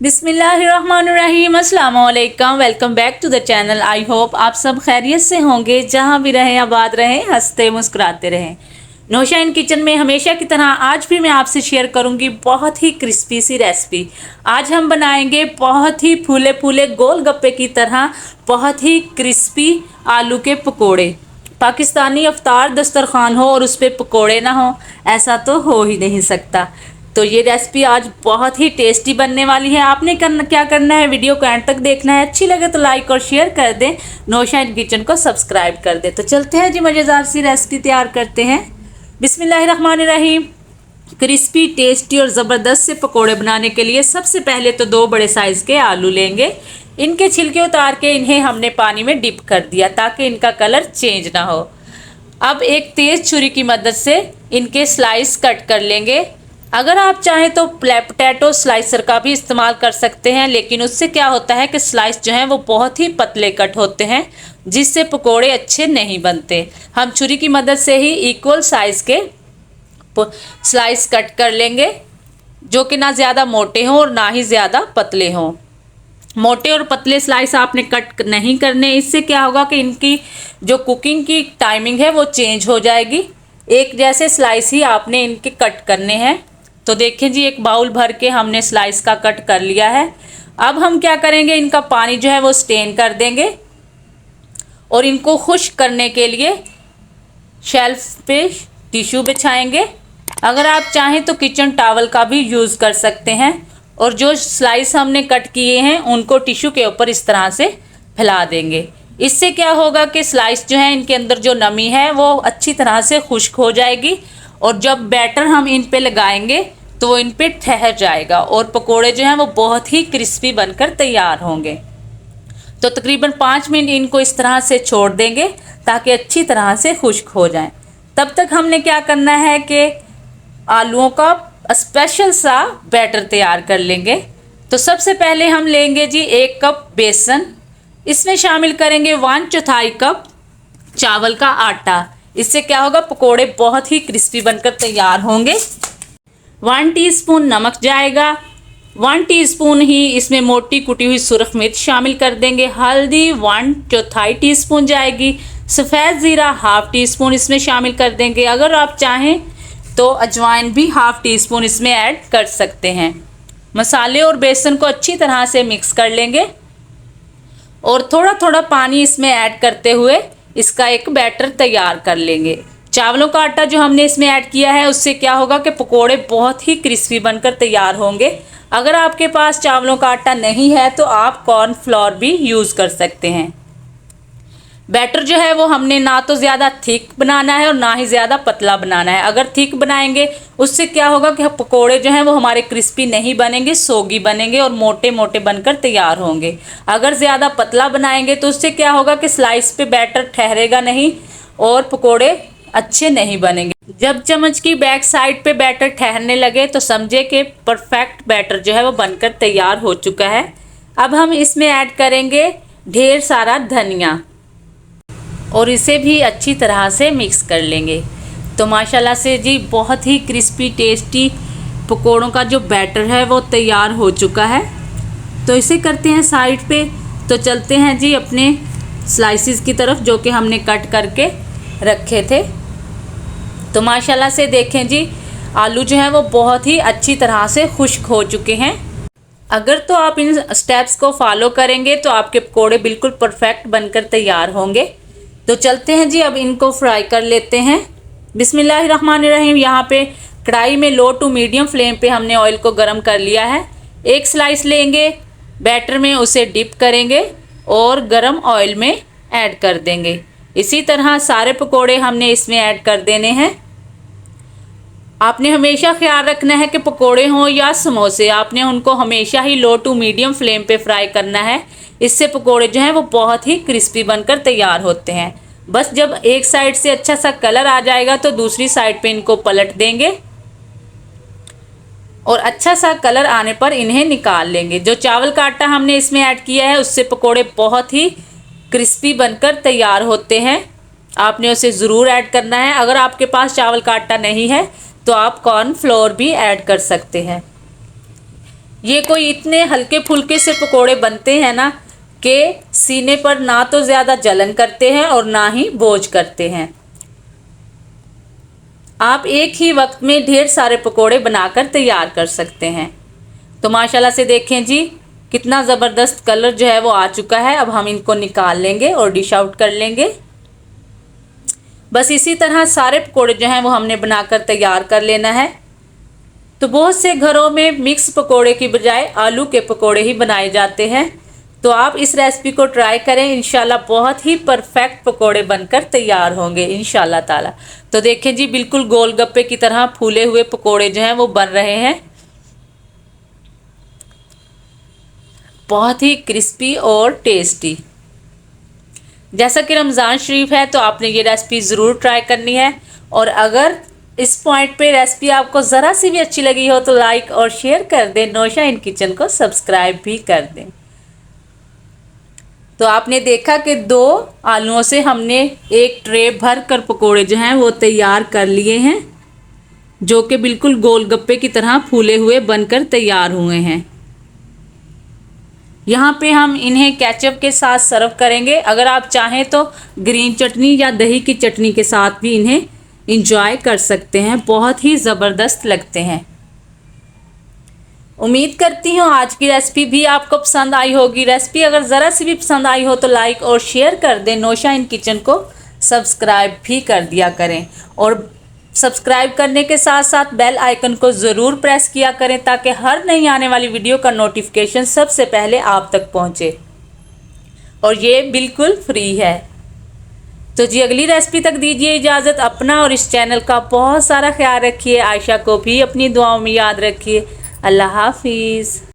बिस्मिल्लाहिर्रहमानिर्रहीम, अस्सलाम वालेकुम। Welcome back to the channel. I hope आप सब खैरियत से होंगे, जहाँ भी रहें आबाद रहें, हंसते मुस्कुराते रहें। नौशाइन किचन में हमेशा की तरह आज भी मैं आपसे शेयर करूंगी बहुत ही क्रिस्पी सी रेसिपी। आज हम बनाएंगे बहुत ही फूले फूले गोल गप्पे की तरह बहुत ही क्रिस्पी आलू के पकोड़े। पाकिस्तानी अफ्तार दस्तरखान हो और उस पर पकोड़े ना हो, ऐसा तो हो ही नहीं सकता। तो ये रेसिपी आज बहुत ही टेस्टी बनने वाली है। आपने क्या करना है, वीडियो को एंड तक देखना है। अच्छी लगे तो लाइक और शेयर कर दें, नौशाइन किचन को सब्सक्राइब कर दें। तो चलते हैं जी, मज़ेदार सी रेसिपी तैयार करते हैं। बिस्मिल्लाहिर्रहमानिर्रहीम। क्रिस्पी टेस्टी और ज़बरदस्त से पकोड़े बनाने के लिए सबसे पहले तो 2 बड़े साइज़ के आलू लेंगे। इनके छिलके उतार के इन्हें हमने पानी में डिप कर दिया ताकि इनका कलर चेंज ना हो। अब एक तेज़ छुरी की मदद से इनके स्लाइस कट कर लेंगे। अगर आप चाहें तो पोटैटो स्लाइसर का भी इस्तेमाल कर सकते हैं, लेकिन उससे क्या होता है कि स्लाइस जो हैं वो बहुत ही पतले कट होते हैं, जिससे पकोड़े अच्छे नहीं बनते। हम छुरी की मदद से ही इक्वल साइज़ के स्लाइस कट कर लेंगे, जो कि ना ज़्यादा मोटे हों और ना ही ज़्यादा पतले हों। मोटे और पतले स्लाइस आपने कट नहीं करने, इससे क्या होगा कि इनकी जो कुकिंग की टाइमिंग है वो चेंज हो जाएगी। एक जैसे स्लाइस ही आपने इनके कट करने हैं। तो देखें जी, एक बाउल भर के हमने स्लाइस का कट कर लिया है। अब हम क्या करेंगे, इनका पानी जो है वो स्टेन कर देंगे और इनको खुश्क करने के लिए शेल्फ पे टिश्यू बिछाएंगे। अगर आप चाहें तो किचन टॉवल का भी यूज़ कर सकते हैं। और जो स्लाइस हमने कट किए हैं उनको टिश्यू के ऊपर इस तरह से फैला देंगे। इससे क्या होगा कि स्लाइस जो है इनके अंदर जो नमी है वो अच्छी तरह से खुश्क हो जाएगी, और जब बैटर हम इन पे लगाएंगे तो वो इन पे ठहर जाएगा और पकोड़े जो हैं वो बहुत ही क्रिस्पी बनकर तैयार होंगे। तो तकरीबन 5 मिनट इनको इस तरह से छोड़ देंगे ताकि अच्छी तरह से खुश्क हो जाएं। तब तक हमने क्या करना है कि आलूओं का स्पेशल सा बैटर तैयार कर लेंगे। तो सबसे पहले हम लेंगे जी 1 कप बेसन। इसमें शामिल करेंगे 1/4 कप चावल का आटा। इससे क्या होगा, पकोड़े बहुत ही क्रिस्पी बनकर तैयार होंगे। 1 टीस्पून नमक जाएगा। 1 टीस्पून ही इसमें मोटी कुटी हुई सुरख मिर्च शामिल कर देंगे। हल्दी 1/4 टीस्पून जाएगी। सफ़ेद ज़ीरा 1/2 टीस्पून इसमें शामिल कर देंगे। अगर आप चाहें तो अजवाइन भी 1/2 टीस्पून इसमें ऐड कर सकते हैं। मसाले और बेसन को अच्छी तरह से मिक्स कर लेंगे और थोड़ा थोड़ा पानी इसमें ऐड करते हुए इसका एक बैटर तैयार कर लेंगे। चावलों का आटा जो हमने इसमें ऐड किया है उससे क्या होगा कि पकोड़े बहुत ही क्रिस्पी बनकर तैयार होंगे। अगर आपके पास चावलों का आटा नहीं है तो आप कॉर्नफ्लोर भी यूज़ कर सकते हैं। बैटर जो है वो हमने ना तो ज़्यादा थिक बनाना है और ना ही ज़्यादा पतला बनाना है। अगर थिक बनाएंगे उससे क्या होगा कि पकोड़े जो हैं वो हमारे क्रिस्पी नहीं बनेंगे, सोगी बनेंगे और मोटे मोटे बनकर तैयार होंगे। अगर ज़्यादा पतला बनाएंगे तो उससे क्या होगा कि स्लाइस पे बैटर ठहरेगा नहीं और पकोड़े अच्छे नहीं बनेंगे। जब चम्मच की बैक साइड पे बैटर ठहरने लगे तो समझे कि परफेक्ट बैटर जो है वो बनकर तैयार हो चुका है। अब हम इसमें ऐड करेंगे ढेर सारा धनिया और इसे भी अच्छी तरह से मिक्स कर लेंगे। तो माशाल्लाह से जी बहुत ही क्रिस्पी टेस्टी पकोड़ों का जो बैटर है वो तैयार हो चुका है। तो इसे करते हैं साइड पे। तो चलते हैं जी अपने स्लाइसिस की तरफ जो कि हमने कट करके रखे थे। तो माशाल्लाह से देखें जी, आलू जो है वो बहुत ही अच्छी तरह से खुश्क हो चुके हैं। अगर तो आप इन स्टेप्स को फॉलो करेंगे तो आपके पकोड़े बिल्कुल परफेक्ट बनकर तैयार होंगे। तो चलते हैं जी, अब इनको फ्राई कर लेते हैं। बिस्मिल्लाहिर्रहमानिर्रहीम। यहाँ पे कढ़ाई में लो टू मीडियम फ्लेम पे हमने ऑयल को गर्म कर लिया है। एक स्लाइस लेंगे, बैटर में उसे डिप करेंगे और गर्म ऑयल में ऐड कर देंगे। इसी तरह सारे पकोड़े हमने इसमें ऐड कर देने हैं। आपने हमेशा ख्याल रखना है कि पकोड़े हों या समोसे, आपने उनको हमेशा ही लो टू मीडियम फ्लेम पे फ्राई करना है। इससे पकोड़े जो हैं वो बहुत ही क्रिस्पी बनकर तैयार होते हैं। बस जब एक साइड से अच्छा सा कलर आ जाएगा तो दूसरी साइड पे इनको पलट देंगे और अच्छा सा कलर आने पर इन्हें निकाल लेंगे। जो चावल का आटा हमने इसमें ऐड किया है उससे पकोड़े बहुत ही क्रिस्पी बनकर तैयार होते हैं। आपने उसे ज़रूर ऐड करना है। अगर आपके पास चावल का आटा नहीं है तो आप कॉर्नफ्लोर भी ऐड कर सकते हैं। ये कोई इतने हल्के फुल्के से पकोड़े बनते हैं ना कि सीने पर ना तो ज़्यादा जलन करते हैं और ना ही बोझ करते हैं। आप एक ही वक्त में ढेर सारे पकोड़े बनाकर तैयार कर सकते हैं। तो माशाल्लाह से देखें जी कितना ज़बरदस्त कलर जो है वो आ चुका है। अब हम इनको निकाल लेंगे और डिश आउट कर लेंगे। बस इसी तरह सारे पकोड़े जो हैं वो हमने बनाकर तैयार कर लेना है। तो बहुत से घरों में मिक्स पकोड़े की बजाय आलू के पकोड़े ही बनाए जाते हैं। तो आप इस रेसिपी को ट्राई करें, इंशाल्लाह बहुत ही परफेक्ट पकोड़े बनकर तैयार होंगे इंशाल्लाह ताला। तो देखें जी बिल्कुल गोलगप्पे की तरह फूले हुए पकोड़े जो हैं वो बन रहे हैं, बहुत ही क्रिस्पी और टेस्टी। जैसा कि रमज़ान शरीफ है तो आपने ये रेसिपी ज़रूर ट्राई करनी है। और अगर इस पॉइंट पे रेसिपी आपको ज़रा सी भी अच्छी लगी हो तो लाइक और शेयर कर दें, नौशा इन किचन को सब्सक्राइब भी कर दें। तो आपने देखा कि 2 आलूओं से हमने एक ट्रे भर कर पकोड़े जो हैं वो तैयार कर लिए हैं, जो कि बिल्कुल गोलगप्पे की तरह फूले हुए बनकर तैयार हुए हैं। यहाँ पे हम इन्हें केचप के साथ सर्व करेंगे। अगर आप चाहें तो ग्रीन चटनी या दही की चटनी के साथ भी इन्हें इंजॉय कर सकते हैं, बहुत ही ज़बरदस्त लगते हैं। उम्मीद करती हूँ आज की रेसिपी भी आपको पसंद आई होगी। रेसिपी अगर ज़रा सी भी पसंद आई हो तो लाइक और शेयर कर दें, नौशा इन किचन को सब्सक्राइब भी कर दिया करें। और सब्सक्राइब करने के साथ साथ बेल आइकन को ज़रूर प्रेस किया करें ताकि हर नई आने वाली वीडियो का नोटिफिकेशन सबसे पहले आप तक पहुंचे। और ये बिल्कुल फ्री है। तो जी अगली रेसिपी तक दीजिए इजाज़त। अपना और इस चैनल का बहुत सारा ख्याल रखिए। आयशा को भी अपनी दुआओं में याद रखिए। अल्लाह हाफिज़।